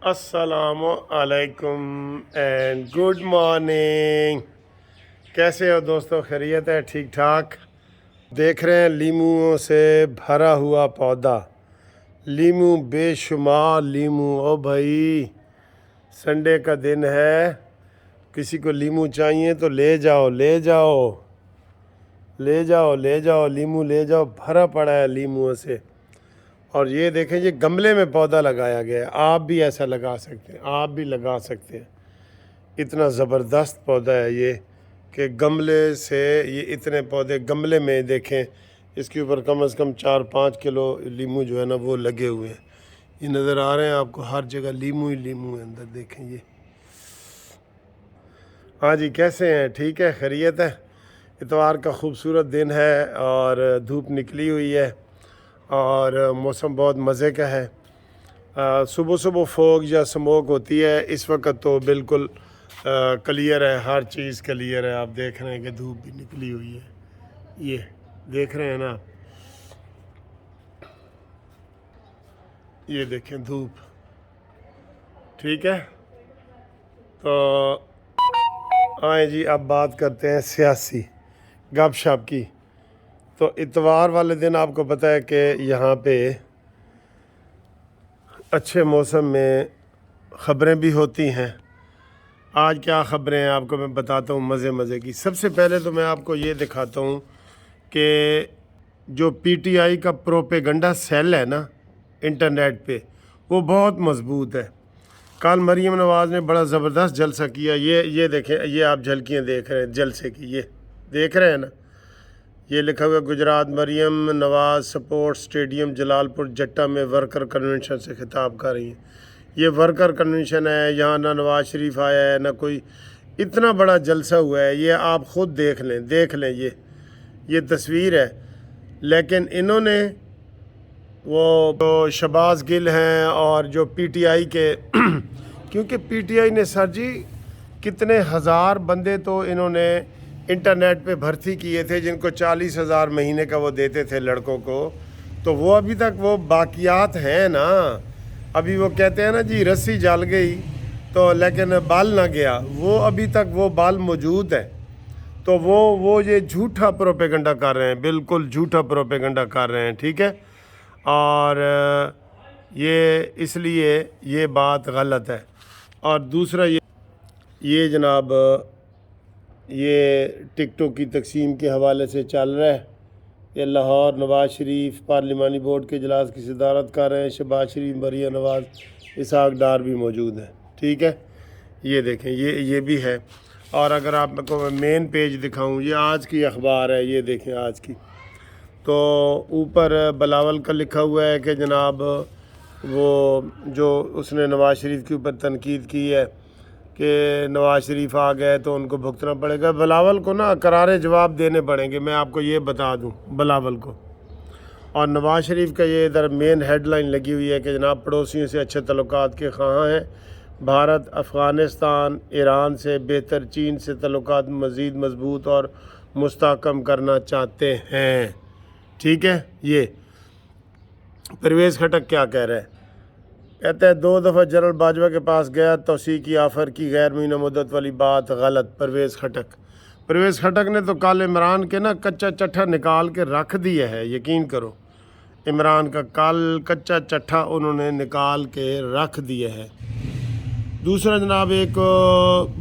السلام علیکم and good morning. کیسے ہو دوستو؟ خیریت ہے؟ ٹھیک ٹھاک؟ دیکھ رہے ہیں لیموں سے بھرا ہوا پودا، لیموں بے شمار لیموں. او بھائی سنڈے کا دن ہے، کسی کو لیموں چاہیے تو لے جاؤ لے جاؤ لے جاؤ لے جاؤ، لیموں لے جاؤ، بھرا پڑا ہے لیموں سے. اور یہ دیکھیں، یہ گملے میں پودا لگایا گیا ہے. آپ بھی ایسا لگا سکتے ہیں، آپ بھی لگا سکتے ہیں. اتنا زبردست پودا ہے یہ کہ گملے سے یہ اتنے پودے گملے میں دیکھیں، اس کے اوپر کم از کم 4-5 کلو لیموں جو ہے نا وہ لگے ہوئے ہیں. یہ نظر آ رہے ہیں آپ کو، ہر جگہ لیموں ہی لیموں ہیں اندر. دیکھیں یہ. ہاں جی، کیسے ہیں؟ ٹھیک ہے؟ خیریت ہے؟ اتوار کا خوبصورت دن ہے اور دھوپ نکلی ہوئی ہے اور موسم بہت مزے کا ہے. صبح صبح فوگ یا سموک ہوتی ہے، اس وقت تو بالکل کلیئر ہے، ہر چیز کلیئر ہے. آپ دیکھ رہے ہیں کہ دھوپ بھی نکلی ہوئی ہے. یہ دیکھ رہے ہیں نا، یہ دیکھیں دھوپ. ٹھیک ہے، تو آئیں جی اب بات کرتے ہیں سیاسی گپ شپ کی. تو اتوار والے دن آپ کو پتہ ہے کہ یہاں پہ اچھے موسم میں خبریں بھی ہوتی ہیں. آج کیا خبریں ہیں آپ کو میں بتاتا ہوں مزے کی. سب سے پہلے تو میں آپ کو یہ دکھاتا ہوں کہ جو پی ٹی آئی کا پروپیگنڈا سیل ہے نا انٹرنیٹ پہ، وہ بہت مضبوط ہے. کل مریم نواز نے بڑا زبردست جلسہ کیا. یہ دیکھیں، یہ آپ جھلکیاں دیکھ رہے ہیں جلسے کی، یہ دیکھ رہے ہیں نا. یہ لکھا ہوا گجرات مریم نواز سپورٹ اسٹیڈیم جلال پور جٹا میں ورکر کنونشن سے خطاب کر رہی ہیں. یہ ورکر کنونشن ہے، یہاں نہ نواز شریف آیا ہے نہ کوئی. اتنا بڑا جلسہ ہوا ہے، یہ آپ خود دیکھ لیں. یہ تصویر ہے. لیکن انہوں نے وہ جو شہباز گل ہیں اور جو پی ٹی آئی کے کیونکہ پی ٹی آئی نے سر جی کتنے ہزار بندے تو انہوں نے انٹرنیٹ پہ بھرتی کیے تھے، جن کو 40,000 مہینے کا وہ دیتے تھے لڑکوں کو. تو وہ ابھی تک وہ باقیات ہیں نا. ابھی وہ کہتے ہیں نا جی رسی جل گئی تو لیکن بال نہ گیا، وہ ابھی تک وہ بال موجود ہے. تو وہ یہ جھوٹا پروپیگنڈا کر رہے ہیں، بالکل جھوٹا پروپیگنڈا کر رہے ہیں. ٹھیک ہے، اور یہ اس لیے یہ بات غلط ہے. اور دوسرا یہ جناب، یہ ٹکٹوں کی تقسیم کے حوالے سے چل رہا ہے. یہ لاہور نواز شریف پارلیمانی بورڈ کے اجلاس کی صدارت کر رہے ہیں. شہباز شریف، مریم نواز، اسحاق ڈار بھی موجود ہیں. ٹھیک ہے، یہ دیکھیں، یہ بھی ہے. اور اگر آپ کو مین پیج دکھاؤں، یہ آج کی اخبار ہے، یہ دیکھیں آج کی. تو اوپر بلاول کا لکھا ہوا ہے کہ جناب وہ جو اس نے نواز شریف کے اوپر تنقید کی ہے کہ نواز شریف آ گئے تو ان کو بھگتنا پڑے گا. بلاول کو نا کرارے جواب دینے پڑیں گے، میں آپ کو یہ بتا دوں بلاول کو. اور نواز شریف کا یہ ادھر مین ہیڈ لائن لگی ہوئی ہے کہ جناب پڑوسیوں سے اچھے تعلقات کے خواہاں ہیں. بھارت افغانستان ایران سے بہتر، چین سے تعلقات مزید مضبوط اور مستحکم کرنا چاہتے ہیں. ٹھیک ہے. یہ پرویز خٹک کیا کہہ رہا ہے؟ کہتا ہے 2 دفعہ جنرل باجوہ کے پاس گیا، توسیع کی آفر کی، غیر معینہ مدت والی بات غلط. پرویز خٹک نے تو کل عمران کے نا کچا چٹھا نکال کے رکھ دیا ہے. یقین کرو، عمران کا کل کچا چٹھا انہوں نے نکال کے رکھ دیا ہے. دوسرا جناب، ایک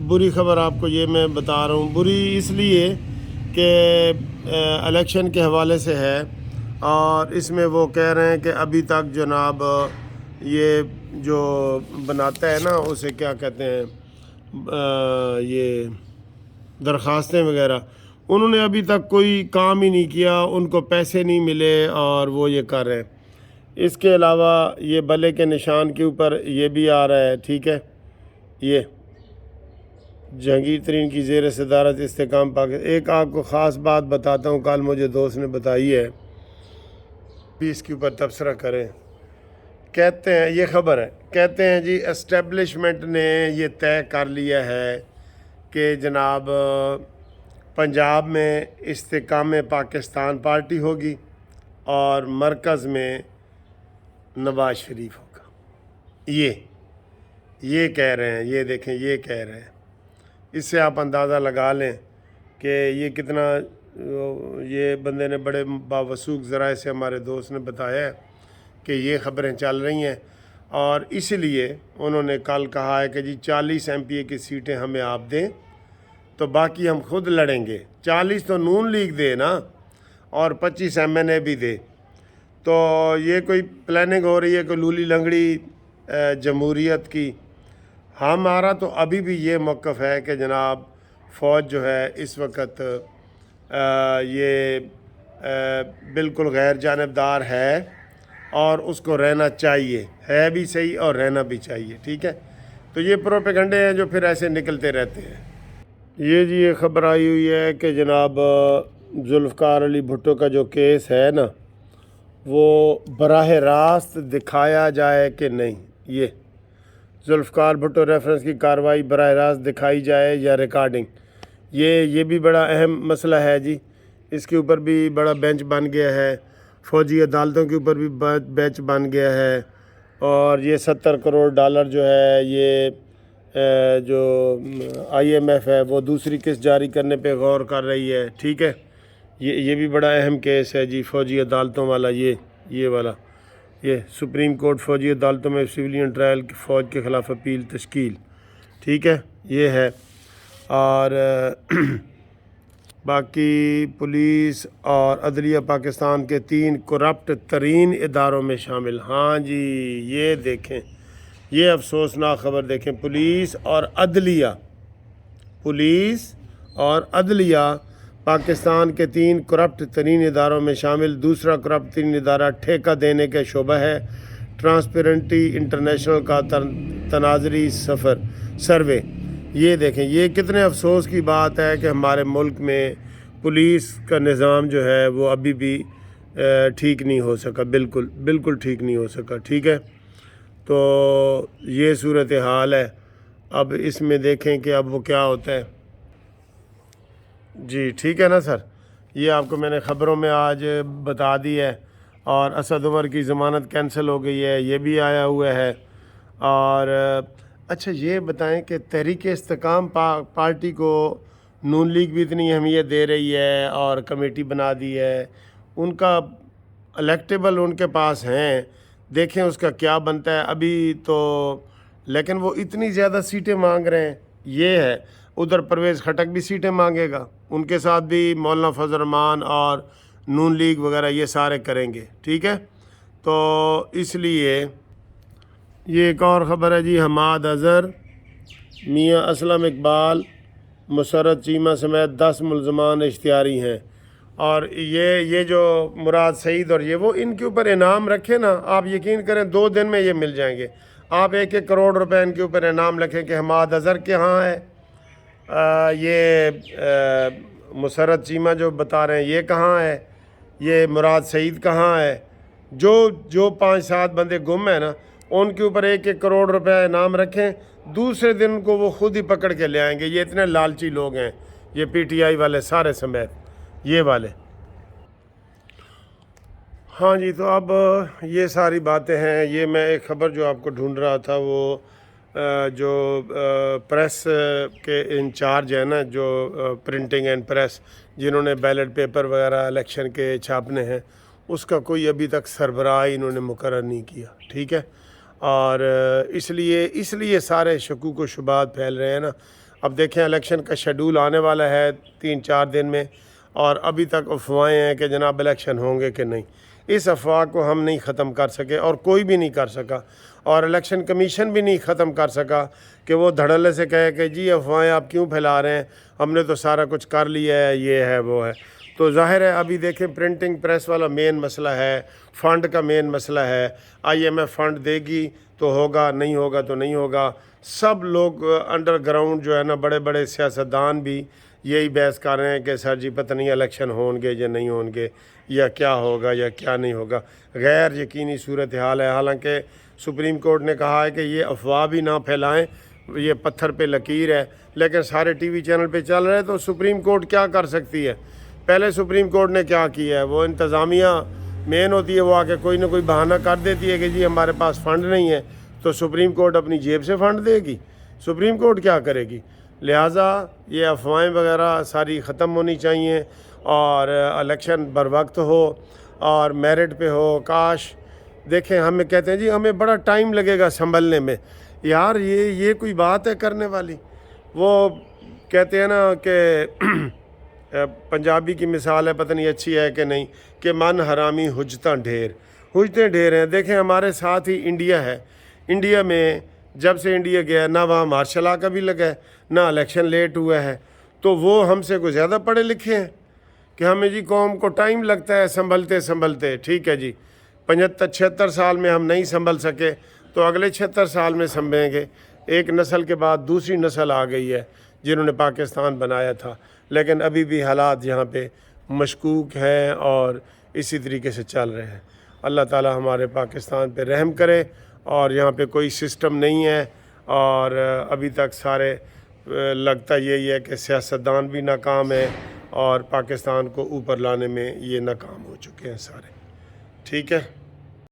بری خبر آپ کو یہ میں بتا رہا ہوں. بری اس لیے کہ الیکشن کے حوالے سے ہے، اور اس میں وہ کہہ رہے ہیں کہ ابھی تک جناب یہ جو بناتا ہے نا اسے کیا کہتے ہیں، یہ درخواستیں وغیرہ، انہوں نے ابھی تک کوئی کام ہی نہیں کیا، ان کو پیسے نہیں ملے اور وہ یہ کر رہے ہیں. اس کے علاوہ یہ بلے کے نشان کے اوپر یہ بھی آ رہا ہے. ٹھیک ہے، یہ جہانگیر ترین کی زیر صدارت استحکام پاکستان. ایک آپ کو خاص بات بتاتا ہوں، کل مجھے دوست نے بتائی ہے، بھی اس کے اوپر تبصرہ کریں. کہتے ہیں، یہ خبر ہے، کہتے ہیں جی اسٹیبلشمنٹ نے یہ طے کر لیا ہے کہ جناب پنجاب میں استحکام پاکستان پارٹی ہوگی اور مرکز میں نواز شریف ہوگا. یہ کہہ رہے ہیں، یہ دیکھیں یہ کہہ رہے ہیں، اس سے آپ اندازہ لگا لیں کہ یہ کتنا، یہ بندے نے بڑے باوثوق ذرائع سے ہمارے دوست نے بتایا ہے کہ یہ خبریں چل رہی ہیں، اور اس لیے انہوں نے کل کہا ہے کہ جی 40 MP کی سیٹیں ہمیں آپ دیں تو باقی ہم خود لڑیں گے۔ 40 تو نون لیگ دے نا، اور 25 MNA بھی دے۔ تو یہ کوئی پلاننگ ہو رہی ہے کہ لولی لنگڑی جمہوریت کی۔ ہمارا تو ابھی بھی یہ موقف ہے کہ جناب فوج جو ہے اس وقت یہ بالکل غیر جانبدار ہے، اور اس کو رہنا چاہیے، ہے بھی صحیح اور رہنا بھی چاہیے، ٹھیک ہے۔ تو یہ پروپیگنڈے ہیں جو پھر ایسے نکلتے رہتے ہیں۔ یہ جی یہ خبر آئی ہوئی ہے کہ جناب ذوالفقار علی بھٹو کا جو کیس ہے نا، وہ براہ راست دکھایا جائے کہ نہیں۔ یہ ذوالفقار بھٹو ریفرنس کی کارروائی براہ راست دکھائی جائے یا ریکارڈنگ، یہ بھی بڑا اہم مسئلہ ہے جی۔ اس کے اوپر بھی بڑا بینچ بن گیا ہے، فوجی عدالتوں کے اوپر بھی بینچ بن گیا ہے، اور یہ 70 کروڑ ڈالر جو ہے یہ جو IMF ہے وہ دوسری قسط جاری کرنے پہ غور کر رہی ہے، ٹھیک ہے۔ یہ بھی بڑا اہم کیس ہے جی، فوجی عدالتوں والا، یہ والا، یہ سپریم کورٹ فوجی عدالتوں میں سویلین ٹرائل کی فوج کے خلاف اپیل تشکیل، ٹھیک ہے، یہ ہے۔ اور باقی پولیس اور عدلیہ پاکستان کے 3 کرپٹ ترین اداروں میں شامل۔ ہاں جی یہ دیکھیں، یہ افسوسناک خبر دیکھیں، پولیس اور عدلیہ پاکستان کے 3 کرپٹ ترین اداروں میں شامل۔ دوسرا کرپٹ ترین ادارہ ٹھیکہ دینے کے شعبہ ہے۔ ٹرانسپیرنٹی انٹرنیشنل کا تناظری سروے۔ یہ دیکھیں، یہ کتنے افسوس کی بات ہے کہ ہمارے ملک میں پولیس کا نظام جو ہے وہ ابھی بھی ٹھیک نہیں ہو سکا، بالکل ٹھیک نہیں ہو سکا، ٹھیک ہے۔ تو یہ صورتحال ہے، اب اس میں دیکھیں کہ اب وہ کیا ہوتا ہے جی، ٹھیک ہے نا سر۔ یہ آپ کو میں نے خبروں میں آج بتا دی ہے، اور اسد عمر کی ضمانت کینسل ہو گئی ہے، یہ بھی آیا ہوا ہے۔ اور اچھا یہ بتائیں کہ تحریک استحکام پارٹی کو نون لیگ بھی اتنی اہمیت دے رہی ہے اور کمیٹی بنا دی ہے، ان کا الیکٹیبل ان کے پاس ہیں، دیکھیں اس کا کیا بنتا ہے ابھی تو۔ لیکن وہ اتنی زیادہ سیٹیں مانگ رہے ہیں، یہ ہے۔ ادھر پرویز خٹک بھی سیٹیں مانگے گا، ان کے ساتھ بھی مولانا فضل الرحمان اور نون لیگ وغیرہ یہ سارے کریں گے، ٹھیک ہے۔ تو اس لیے یہ ایک اور خبر ہے جی، حماد اظہر، میاں اسلم اقبال، مسرت چیمہ سمیت 10 ملزمان اشتہاری ہیں۔ اور یہ جو مراد سعید اور وہ ان کے اوپر انعام رکھے نا، آپ یقین کریں 2 دن میں یہ مل جائیں گے۔ آپ 1-1 کروڑ روپے ان کے اوپر انعام رکھیں کہ حماد اظہر کے ہاں ہے، یہ مسرت چیمہ جو بتا رہے ہیں یہ کہاں ہے، یہ مراد سعید کہاں ہے، جو 5-7 بندے گم ہیں نا ان کے اوپر 1-1 کروڑ روپے انعام رکھیں، دوسرے دن کو وہ خود ہی پکڑ کے لے آئیں گے۔ یہ اتنے لالچی لوگ ہیں، یہ PTI والے سارے سمیت یہ والے۔ ہاں جی، تو اب یہ ساری باتیں ہیں۔ یہ میں ایک خبر جو آپ کو ڈھونڈ رہا تھا، وہ جو پریس کے انچارج ہیں نا، جو پرنٹنگ اینڈ پریس، جنہوں نے بیلٹ پیپر وغیرہ الیکشن کے چھاپنے ہیں، اس کا کوئی ابھی تک سربراہ انہوں نے مقرر نہیں کیا، ٹھیک ہے۔ اور اس لیے سارے شکوک و شبہات پھیل رہے ہیں نا۔ اب دیکھیں الیکشن کا شیڈول آنے والا ہے 3-4 دن میں، اور ابھی تک افواہیں ہیں کہ جناب الیکشن ہوں گے کہ نہیں۔ اس افواہ کو ہم نہیں ختم کر سکے، اور کوئی بھی نہیں کر سکا، اور الیکشن کمیشن بھی نہیں ختم کر سکا کہ وہ دھڑلے سے کہے کہ جی افواہیں آپ کیوں پھیلا رہے ہیں، ہم نے تو سارا کچھ کر لیا ہے، یہ ہے وہ ہے۔ تو ظاہر ہے ابھی دیکھیں پرنٹنگ پریس والا مین مسئلہ ہے، فنڈ کا مین مسئلہ ہے۔ IMF فنڈ دے گی تو ہوگا، نہیں ہوگا تو نہیں ہوگا۔ سب لوگ انڈر گراؤنڈ جو ہے نا، بڑے بڑے سیاستدان بھی یہی بحث کر رہے ہیں کہ سر جی پتہ نہیں الیکشن ہوں گے یا نہیں ہوں گے، یا کیا ہوگا یا کیا نہیں ہوگا۔ غیر یقینی صورتحال ہے۔ حالانکہ سپریم کورٹ نے کہا ہے کہ یہ افواہ بھی نہ پھیلائیں، یہ پتھر پہ لکیر ہے، لیکن سارے ٹی وی چینل پہ چل رہے، تو سپریم کورٹ کیا کر سکتی ہے؟ پہلے سپریم کورٹ نے کیا کیا ہے، وہ انتظامیہ مین ہوتی ہے، وہ آ کے کوئی نہ کوئی بہانہ کر دیتی ہے کہ جی ہمارے پاس فنڈ نہیں ہے، تو سپریم کورٹ اپنی جیب سے فنڈ دے گی؟ سپریم کورٹ کیا کرے گی؟ لہٰذا یہ افواہیں وغیرہ ساری ختم ہونی چاہیے اور الیکشن بر وقت ہو اور میرٹ پہ ہو۔ کاش دیکھیں ہمیں کہتے ہیں جی ہمیں بڑا ٹائم لگے گا سنبھلنے میں، یار یہ کوئی بات ہے کرنے والی؟ وہ کہتے ہیں نا کہ پنجابی کی مثال ہے، پتہ نہیں اچھی ہے کہ نہیں، کہ من حرامی حجتاں ڈھیر، حجتیں ڈھیر ہیں۔ دیکھیں ہمارے ساتھ ہی انڈیا ہے، انڈیا میں جب سے انڈیا گیا نہ وہاں مارشل لا کا بھی لگا ہے، نہ الیکشن لیٹ ہوا ہے، تو وہ ہم سے کوئی زیادہ پڑھے لکھے ہیں کہ ہمیں جی قوم کو ٹائم لگتا ہے سنبھلتے۔ ٹھیک ہے جی، 75-76 سال میں ہم نہیں سنبھل سکے تو اگلے 76 سال میں سنبھلیں گے۔ ایک نسل کے بعد دوسری نسل آ گئی ہے جنہوں نے پاکستان بنایا تھا، لیکن ابھی بھی حالات یہاں پہ مشکوک ہیں اور اسی طریقے سے چل رہے ہیں۔ اللہ تعالی ہمارے پاکستان پہ رحم کرے، اور یہاں پہ کوئی سسٹم نہیں ہے، اور ابھی تک سارے لگتا یہی ہے کہ سیاستدان بھی ناکام ہیں اور پاکستان کو اوپر لانے میں یہ ناکام ہو چکے ہیں سارے۔ ٹھیک ہے۔